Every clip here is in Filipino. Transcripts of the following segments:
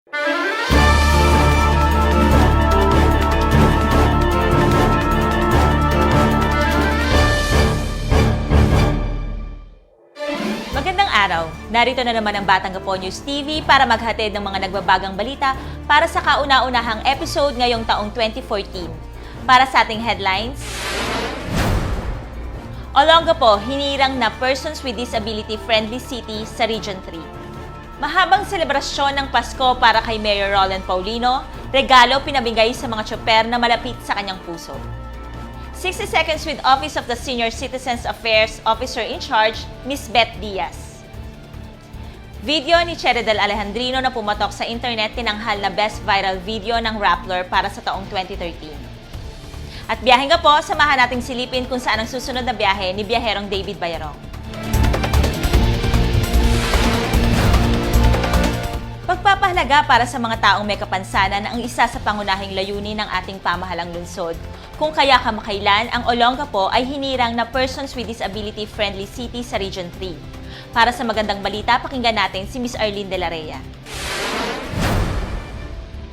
Magandang araw! Narito na naman ang Batang Gapo News TV para maghatid ng mga nagbabagang balita para sa kauna-unahang episode ngayong taong 2014. Para sa ating headlines, Olongapo, hinirang na Persons with Disability Friendly City sa Region 3. Mahabang selebrasyon ng Pasko para kay Mayor Roland Paulino, regalo pinabigay sa mga tsoper na malapit sa kanyang puso. 60 Seconds with Office of the Senior Citizens Affairs Officer in Charge, Ms. Beth Diaz. Video ni Cheridel Alejandrino na pumatok sa internet tinanghal na Best Viral Video ng Rappler para sa taong 2013. At biyahe nga po, samahan nating silipin kung saan ang susunod na biyahe ni Biyaherong David Bayarong. Pagpapahalaga para sa mga taong may kapansanan ang isa sa pangunahing layunin ng ating pamahalang lungsod. Kung kaya kamakailan, ang Olongapo ay hinirang na Persons with Disability Friendly City sa Region 3. Para sa magandang balita, pakinggan natin si Ms. Arlene De La Rhea.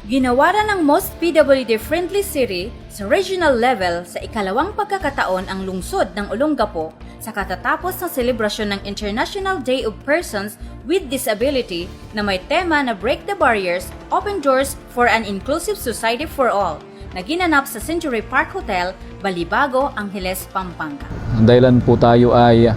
Ginawaran ng Most PWD-Friendly City sa regional level sa ikalawang pagkakataon ang lungsod ng Olongapo sa katatapos ng selebrasyon ng International Day of Persons with Disability na may tema na Break the Barriers, Open Doors for an Inclusive Society for All na ginanap sa Century Park Hotel, Balibago, Angeles, Pampanga. Ang dahilan po tayo ay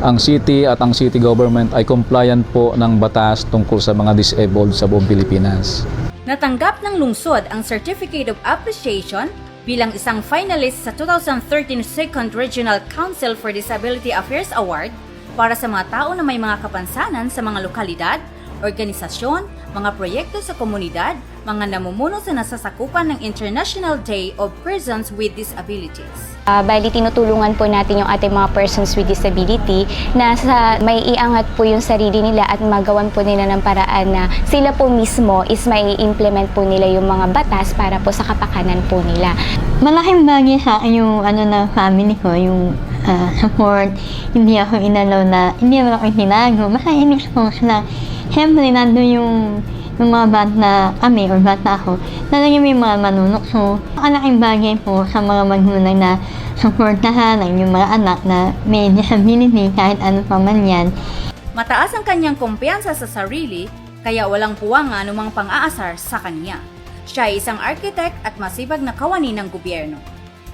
ang city at ang city government ay compliant po ng batas tungkol sa mga disabled sa buong Pilipinas. Natanggap ng lungsod ang Certificate of Appreciation bilang isang finalist sa 2013 Second Regional Council for Disability Affairs Award para sa mga tao na may mga kapansanan sa mga lokalidad, organisasyon, mga proyekto sa komunidad, mga namumuno sa nasasakupan ng International Day of Persons with Disabilities. Bali, tinutulungan po natin yung ating mga persons with disability na may iangat po yung sarili nila at magawan po nila ng paraan na sila po mismo is may implement po nila yung mga batas para po sa kapakanan po nila. Malaking bagay sa akin yung na family ko, yung support. Hindi ako inalaw na, hindi naman ako tinago. Basta in-expose na, siyempre nandun yung mga bata kami or bata ako, talagang may mga manunokso. Malaking bagay po sa mga magulang na supportahan ang yung mga anak na may disability kahit ano pa man yan. Mataas ang kanyang kumpiyansa sa sarili, kaya walang puwanga anumang pang-aasar sa kanya. Siya ay isang architect at masibag na kawani ng gobyerno.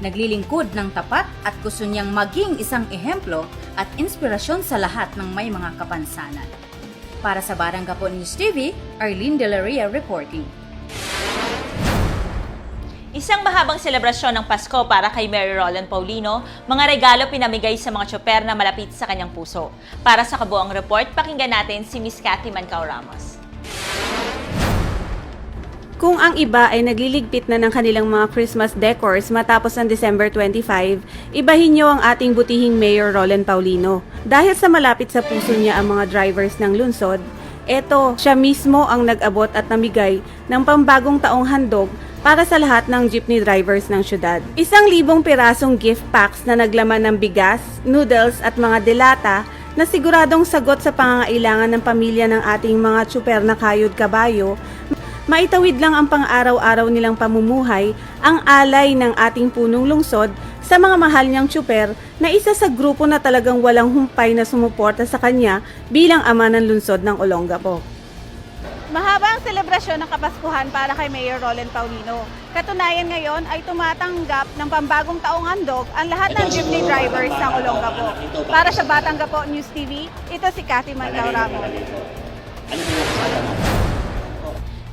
Naglilingkod ng tapat at gusto niyang maging isang ehemplo at inspirasyon sa lahat ng may mga kapansanan. Para sa Batang Gapo News TV, Arlene De La Rhea reporting. Isang mahabang selebrasyon ng Pasko para kay Mayor Roland Paulino, mga regalo pinamigay sa mga tsoper na malapit sa kanyang puso. Para sa kabuang report, pakinggan natin si Ms. Cathy Mancao Ramos. Kung ang iba ay nagliligpit na ng kanilang mga Christmas decors matapos ang December 25, ibahin niyo ang ating butihing Mayor Roland Paulino. Dahil sa malapit sa puso niya ang mga drivers ng lungsod, eto, siya mismo ang nag-abot at namigay ng pambagong taong handog para sa lahat ng jeepney drivers ng syudad. 1,000 pirasong gift packs na naglaman ng bigas, noodles at mga delata na siguradong sagot sa pangangailangan ng pamilya ng ating mga tsuper na kayod kabayo. Maitawid lang ang pang-araw-araw nilang pamumuhay, ang alay ng ating punong lungsod sa mga mahal niyang tsuper na isa sa grupo na talagang walang humpay na sumuporta sa kanya bilang ama ng lungsod ng Olongapo. Mahaba ang selebrasyon ng Kapaskuhan para kay Mayor Roland Paulino. Katunayan ngayon ay tumatanggap ng pambagong taong handog ang lahat ng jeepney drivers ng Olongapo. Para sa Batang Gapo News TV, ito si Cathy Mancao Ramos.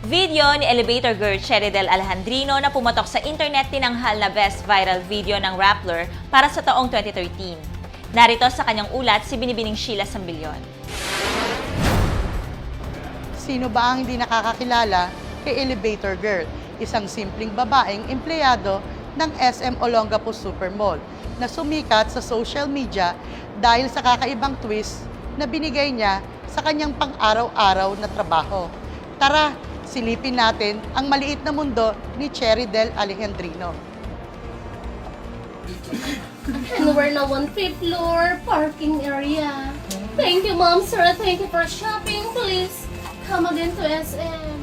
Video ni Elevator Girl Cheridel Alejandrino na pumatok sa internet tinanghal na Best Viral Video ng Rappler para sa taong 2013. Narito sa kanyang ulat si Binibining Sheila Sambilyon. Sino ba ang hindi nakakakilala kay Elevator Girl, isang simpleng babaeng empleyado ng SM Olongapo Supermall na sumikat sa social media dahil sa kakaibang twist na binigay niya sa kanyang pang-araw-araw na trabaho. Tara, silipin natin ang maliit na mundo ni Cheridel Alejandrino. And we're now on 5th floor parking area. Thank you, Ma'am, sir. Thank you for shopping. Please come again to SM.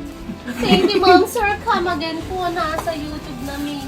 Thank you, ma'am. Sir, come again po. Nasa YouTube namin.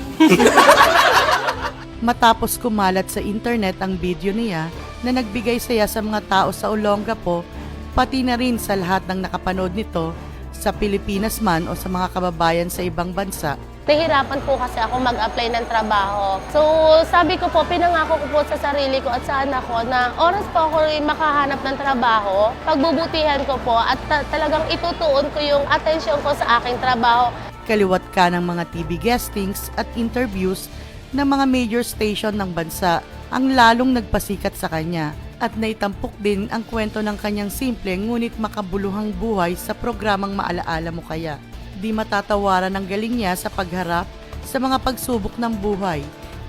Matapos kumalat sa internet ang video niya na nagbigay saya sa mga tao sa Olongapo, pati na rin sa lahat ng nakapanood nito sa Pilipinas man o sa mga kababayan sa ibang bansa, Nahirapan po kasi ako mag-apply ng trabaho. So, sabi ko po, pinangako ko po sa sarili ko at sa anak ko na oras po ako rin makahanap ng trabaho, pagbubutihan ko po at talagang itutuon ko yung atensyon ko sa aking trabaho. kaliwat ka ng mga TV guestings at interviews ng mga major station ng bansa ang lalong nagpasikat sa kanya at naitampok din ang kwento ng kanyang simple ngunit makabuluhang buhay sa programang Maalaala Mo Kaya. Di matatawaran ang galing niya sa pagharap sa mga pagsubok ng buhay.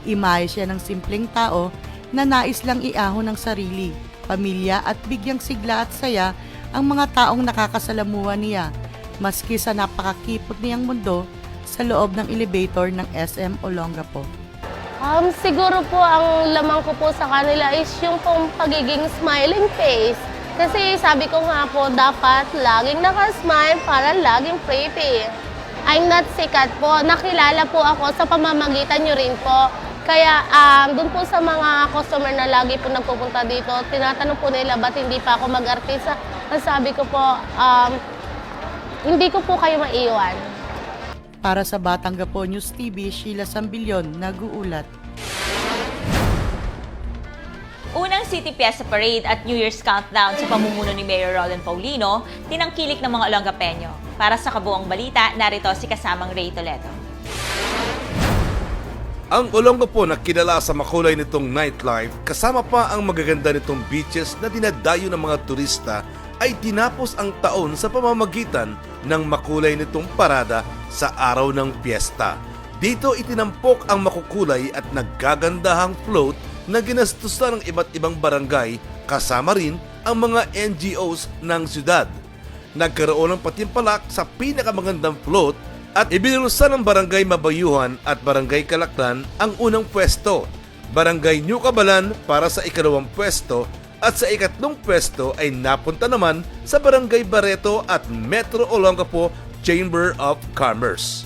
Imahe siya ng simpleng tao na nais lang iahon ng sarili, pamilya at bigyang sigla at saya ang mga taong nakakasalamuha niya maski sa napakakipot niyang mundo sa loob ng elevator ng SM Olongapo. Siguro po ang lamang ko po sa kanila is yung pong pagiging smiling face. Kasi sabi ko nga po, dapat laging nakasmile para laging pretty. I'm not sikat po. Nakilala po ako sa pamamagitan nyo rin po. Kaya doon po sa mga customer na lagi po nagpupunta dito, tinatanong po nila ba't hindi pa ako mag-artista. Sabi ko po, hindi ko po kayo maiwan. Para sa Batang Gapo News TV, Sheila Sambilyon, nag-uulat. Unang City Fiesta Parade at New Year's Countdown sa pamumuno ni Mayor Roland Paulino, tinangkilik ng mga Olongapeño. Para sa kabuong balita, narito si kasamang Ray Toledo. Ang Olongapo na kilala sa makulay nitong nightlife, kasama pa ang magaganda nitong beaches na dinadayo ng mga turista, ay tinapos ang taon sa pamamagitan ng makulay nitong parada sa araw ng piyesta. Dito itinampok ang makukulay at naggagandahang float na ginastusan ng iba't ibang barangay, kasama rin ang mga NGOs ng syudad. Nagkaroon ng patimpalak sa pinakamagandang float at ibinulusan ng Barangay Mabayuhan at Barangay Kalaklan ang unang pwesto. Barangay New Cabalan para sa ikalawang pwesto at sa ikatlong pwesto ay napunta naman sa Barangay Barreto at Metro Olongapo Chamber of Commerce.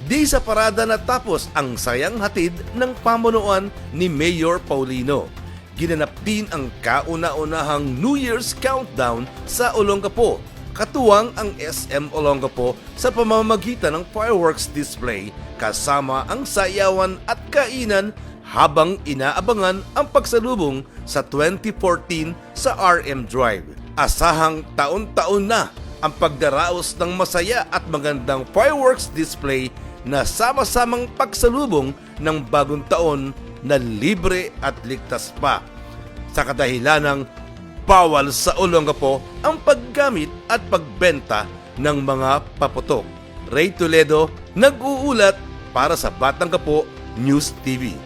Di sa parada natapos ang sayang hatid ng pamunuan ni Mayor Paulino. Ginanap din ang kauna-unahang New Year's Countdown sa Olongapo. Katuwang ang SM Olongapo sa pamamagitan ng fireworks display kasama ang sayawan at kainan habang inaabangan ang pagsalubong sa 2014 sa RM Drive. Asahang taon-taon na ang pagdaraos ng masaya at magandang fireworks display na sama-samang pagsalubong ng bagong taon na libre at ligtas pa. Sa kadahilan ng bawal sa Olongapo ang paggamit at pagbenta ng mga paputok. Ray Toledo, nag-uulat para sa Batang Gapo News TV.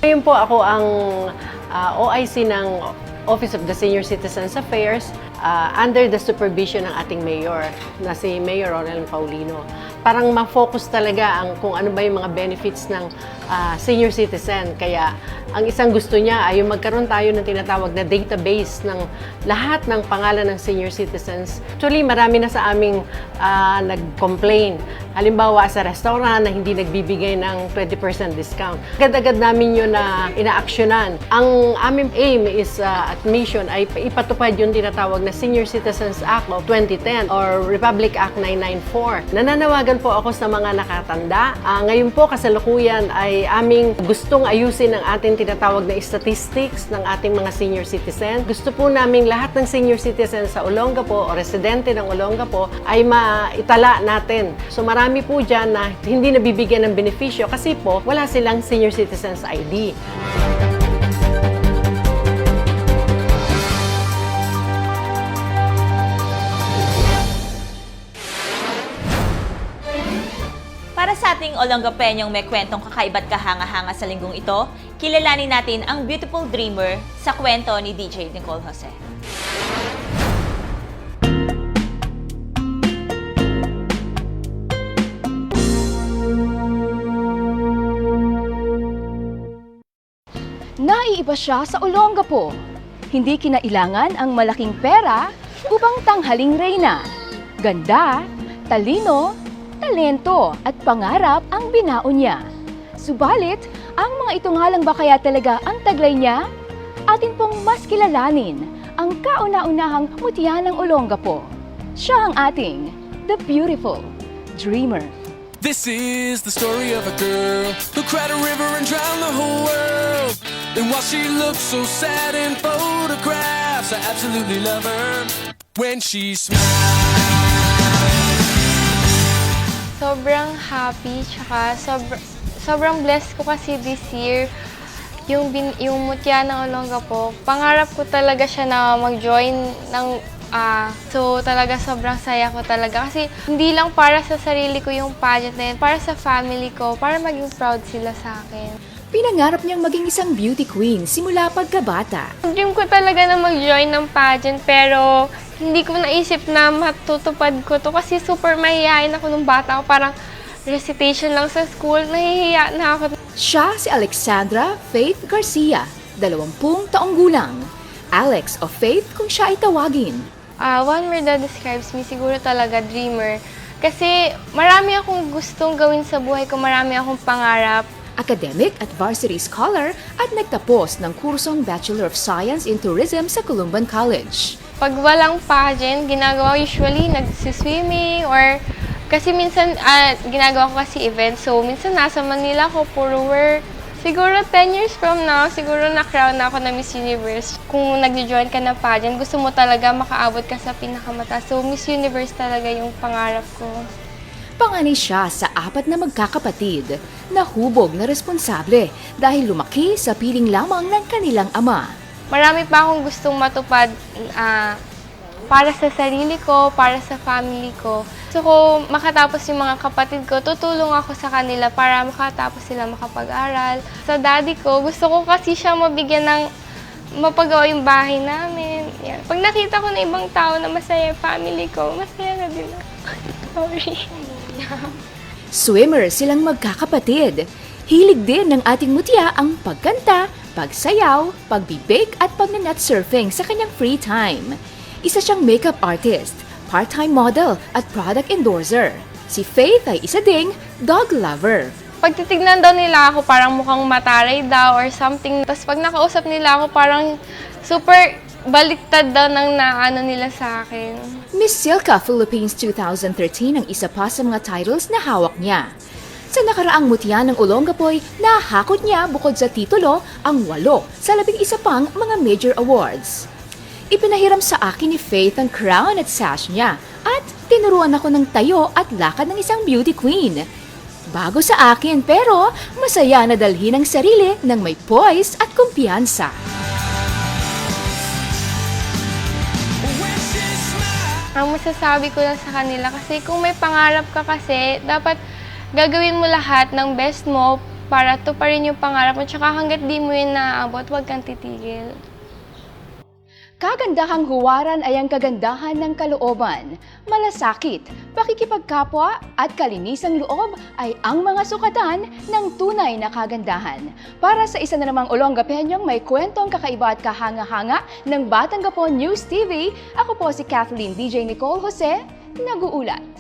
Ngayon po ako ang OIC ng Office of the Senior Citizens Affairs under the supervision ng ating mayor na si Mayor Roland Paulino. Parang ma-focus talaga ang kung ano ba yung mga benefits ng senior citizen. Kaya ang isang gusto niya ay yung magkaroon tayo ng tinatawag na database ng lahat ng pangalan ng senior citizens. Actually, marami na sa aming nag-complain. Halimbawa sa restaurant na hindi nagbibigay ng 20% discount. Agad-agad namin yun na inaaksyonan. Ang aming aim is at mission ay ipatupad yung tinatawag na Senior Citizens Act of 2010 or Republic Act 994. Nananawagan po ako sa mga nakatanda. Ngayon po kasalukuyan ay aming gustong ayusin ang ating tinatawag na statistics ng ating mga senior citizen. Gusto po namin lahat ng senior citizens sa Olongapo o residente ng Olongapo ay maitala natin. So marami po dyan na hindi nabibigyan ng benepisyo kasi po wala silang senior citizens ID. Para sa ating Olongapeñong may kwentong kakaiba't kahanga-hanga sa linggong ito, kilalanin natin ang beautiful dreamer sa kwento ni DJ Nicole Jose. Naiiba siya sa Olongapo. Hindi kinailangan ang malaking pera upang tanghaling reyna. Ganda, talino, talento at pangarap ang binaon niya. Subalit, ang mga ito nga lang ba kaya talaga ang taglay niya? Atin pong mas kilalanin ang kauna-unahang mutya ng Olongapo. Siya ang ating The Beautiful Dreamer. This is the story of a girl who cried a river and drowned the whole world. And while she looks so sad in photographs, I absolutely love her when she smiles. Sobrang happy, tsaka sobrang blessed ko kasi this year. Yung mutya ng Olongapo, pangarap ko talaga siya na mag-join ng so talaga sobrang saya ko talaga kasi hindi lang para sa sarili ko yung pageant na yun, para sa family ko, para maging proud sila sa akin. Pinangarap niyang maging isang beauty queen simula pagkabata. Dream ko talaga na mag-join ng pageant pero hindi ko naisip na matutupad ko to kasi super mahihayin ako nung bata ko. Parang recitation lang sa school, nahihiya na ako. Siya si Alexandra Faith Garcia, 20 taong gulang. Alex o Faith kung siya ay tawagin. One word that describes me, siguro talaga dreamer. Kasi marami akong gustong gawin sa buhay ko, marami akong pangarap. Academic at varsity scholar at nagtapos ng kursong Bachelor of Science in Tourism sa Columban College. Pag walang pageant, ginagawa ko usually nagsiswimming or kasi minsan ginagawa ko kasi event. So minsan nasa Manila ko, puro work. Siguro 10 years from now, siguro na-crown na ako na Miss Universe. Kung nag-join ka na pageant, gusto mo talaga makaabot ka sa pinakamataas. So Miss Universe talaga yung pangarap ko. Panganay siya sa 4 na magkakapatid na hubog na responsable dahil lumaki sa piling lamang ng kanilang ama. Marami pa akong gustong matupad para sa sarili ko, para sa family ko. So kung makatapos yung mga kapatid ko, tutulong ako sa kanila para makatapos sila makapag-aral. Sa daddy ko, gusto ko kasi siya mabigyan ng mapagawa yung bahay namin. Yan. Pag nakita ko na ibang tao na masaya family ko, masaya na din ako. Sorry. Swimmer silang magkakapatid. Hilig din ng ating mutya ang pagkanta, pagsayaw, pagbibake at pagnanat surfing sa kanyang free time. Isa siyang makeup artist, part-time model at product endorser. Si Faith ay isa ding dog lover. Pag titignan daw nila ako, parang mukhang mataray daw or something. Tapos pag nakausap nila ako, parang super baliktad daw ng naano nila sa akin. Miss Silka Philippines 2013 ang isa pa sa mga titles na hawak niya. Sa nakaraang mutya ng Olongapoy, nahakot niya bukod sa titulo ang 8 sa 11 pang mga major awards. Ipinahiram sa akin ni Faith ang crown at sash niya at tinuruan ako ng tayo at lakad ng isang beauty queen. Bago sa akin pero masaya na dalhin ang sarili ng may poise at kumpiyansa. Ang masasabi ko lang sa kanila kasi kung may pangarap ka kasi, dapat gagawin mo lahat ng best mo para tuparin yung pangarap mo. Tsaka hanggat di mo yun naaabot, huwag kang titigil. Kagandahang huwaran ay ang kagandahan ng kalooban. Malasakit, pakikipagkapwa at kalinisang loob ay ang mga sukatan ng tunay na kagandahan. Para sa isa na namang Olongapeñong may kwentong kakaiba at kahanga-hanga ng Batanggapon News TV, ako po si Kathleen DJ Nicole Jose, nag-uulat.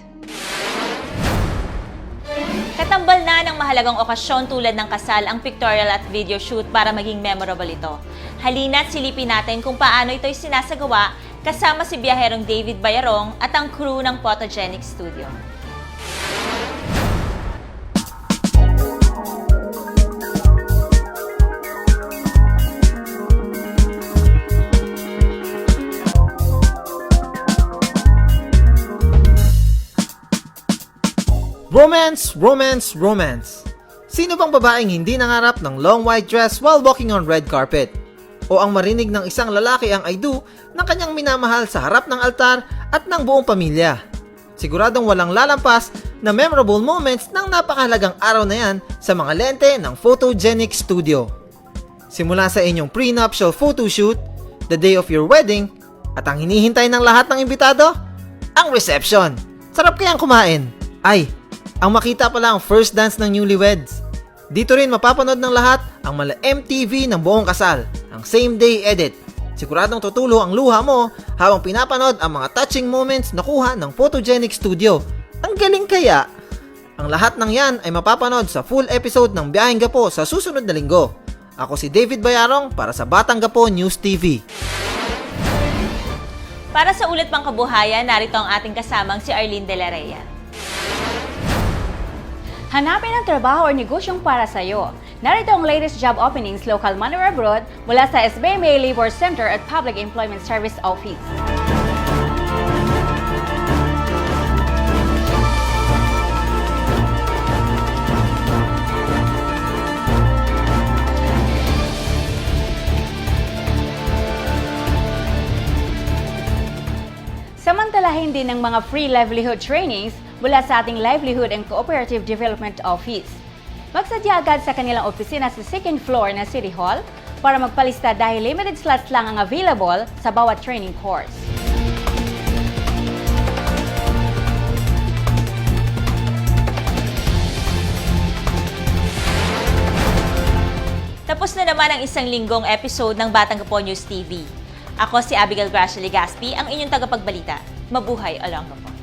Katambal na ng mahalagang okasyon tulad ng kasal ang pictorial at video shoot para maging memorable ito. Halina't silipin natin kung paano ito'y sinasagawa kasama si biyaherong David Bayarong at ang crew ng Photogenic Studio. Romance, romance, romance. Sino bang babaeng hindi nangarap ng long white dress while walking on red carpet? O ang marinig ng isang lalaki ang I do ng kanyang minamahal sa harap ng altar at ng buong pamilya? Siguradong walang lalampas na memorable moments ng napakahalagang araw na yan sa mga lente ng Photogenic Studio. Simula sa inyong prenuptial photoshoot, the day of your wedding, at ang hinihintay ng lahat ng imbitado, ang reception. Sarap kayang kumain. Ay, ang makita pala ang first dance ng newlyweds. Dito rin mapapanood ng lahat ang mala MTV ng buong kasal, ang same day edit. Siguradong tutulo ang luha mo habang pinapanood ang mga touching moments na kuha ng Photogenic Studio. Ang galing kaya? Ang lahat ng yan ay mapapanood sa full episode ng Biyaheng Gapo sa susunod na linggo. Ako si David Bayarong para sa Batang Gapo News TV. Para sa ulat pang kabuhayan, narito ang ating kasamang si Arlene De La Rhea. Hanapin ang trabaho o negosyong para sa iyo. Narito ang latest job openings local man or abroad mula sa SBMA Labor Center at Public Employment Service Office. Samantalahin din ng mga free livelihood trainings mula sa ating Livelihood and Cooperative Development Office. Magsadya agad sa kanilang opisina sa second floor na City Hall para magpalista dahil limited slots lang ang available sa bawat training course. Tapos na naman ang isang linggong episode ng Batang Gapo News TV. Ako si Abigail Gracia Legaspi, ang inyong tagapagbalita. Mabuhay Olongapo.